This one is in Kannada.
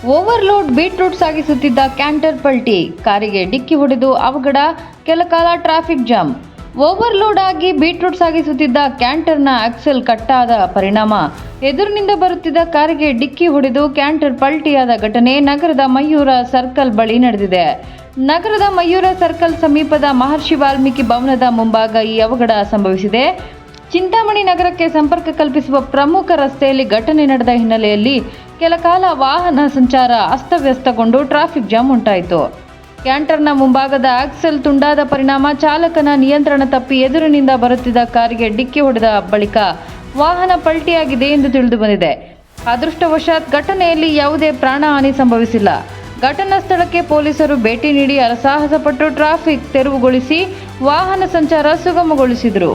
ಓವರ್ಲೋಡ್ ಬೀಟ್ರೂಟ್ ಸಾಗಿಸುತ್ತಿದ್ದ ಕ್ಯಾಂಟರ್ ಪಲ್ಟಿ, ಕಾರಿಗೆ ಡಿಕ್ಕಿ ಹೊಡೆದು ಅವಘಡ, ಕೆಲಕಾಲ ಟ್ರಾಫಿಕ್ ಜಾಮ್. ಓವರ್ಲೋಡ್ ಆಗಿ ಬೀಟ್ರೂಟ್ ಸಾಗಿಸುತ್ತಿದ್ದ ಕ್ಯಾಂಟರ್ನ ಆಕ್ಸೆಲ್ ಕಟ್ಟಾದ ಪರಿಣಾಮ ಎದುರಿನಿಂದ ಬರುತ್ತಿದ್ದ ಕಾರಿಗೆ ಡಿಕ್ಕಿ ಹೊಡೆದು ಕ್ಯಾಂಟರ್ ಪಲ್ಟಿಯಾದ ಘಟನೆ ನಗರದ ಮಯೂರ ಸರ್ಕಲ್ ಬಳಿ ನಡೆದಿದೆ. ನಗರದ ಮಯೂರ ಸರ್ಕಲ್ ಸಮೀಪದ ಮಹರ್ಷಿ ವಾಲ್ಮೀಕಿ ಭವನದ ಮುಂಭಾಗ ಈ ಅವಘಡ ಸಂಭವಿಸಿದೆ. ಚಿಂತಾಮಣಿ ನಗರಕ್ಕೆ ಸಂಪರ್ಕ ಕಲ್ಪಿಸುವ ಪ್ರಮುಖ ರಸ್ತೆಯಲ್ಲಿ ಘಟನೆ ನಡೆದ ಹಿನ್ನೆಲೆಯಲ್ಲಿ ಕೆಲಕಾಲ ವಾಹನ ಸಂಚಾರ ಅಸ್ತವ್ಯಸ್ತಗೊಂಡು ಟ್ರಾಫಿಕ್ ಜಾಮ್ ಉಂಟಾಯಿತು. ಕ್ಯಾಂಟರ್ನ ಮುಂಭಾಗದ ಆಕ್ಸೆಲ್ ತುಂಡಾದ ಪರಿಣಾಮ ಚಾಲಕನ ನಿಯಂತ್ರಣ ತಪ್ಪಿ ಎದುರಿನಿಂದ ಬರುತ್ತಿದ್ದ ಕಾರಿಗೆ ಡಿಕ್ಕಿ ಹೊಡೆದ ಬಳಿಕ ವಾಹನ ಪಲ್ಟಿಯಾಗಿದೆ ಎಂದು ತಿಳಿದು ಬಂದಿದೆ. ಅದೃಷ್ಟವಶಾತ್ ಘಟನೆಯಲ್ಲಿ ಯಾವುದೇ ಪ್ರಾಣಹಾನಿ ಸಂಭವಿಸಿಲ್ಲ. ಘಟನಾ ಸ್ಥಳಕ್ಕೆ ಪೊಲೀಸರು ಭೇಟಿ ನೀಡಿ ಹರಸಾಹಸ ಪಟ್ಟು ಟ್ರಾಫಿಕ್ ತೆರವುಗೊಳಿಸಿ ವಾಹನ ಸಂಚಾರ ಸುಗಮಗೊಳಿಸಿದರು.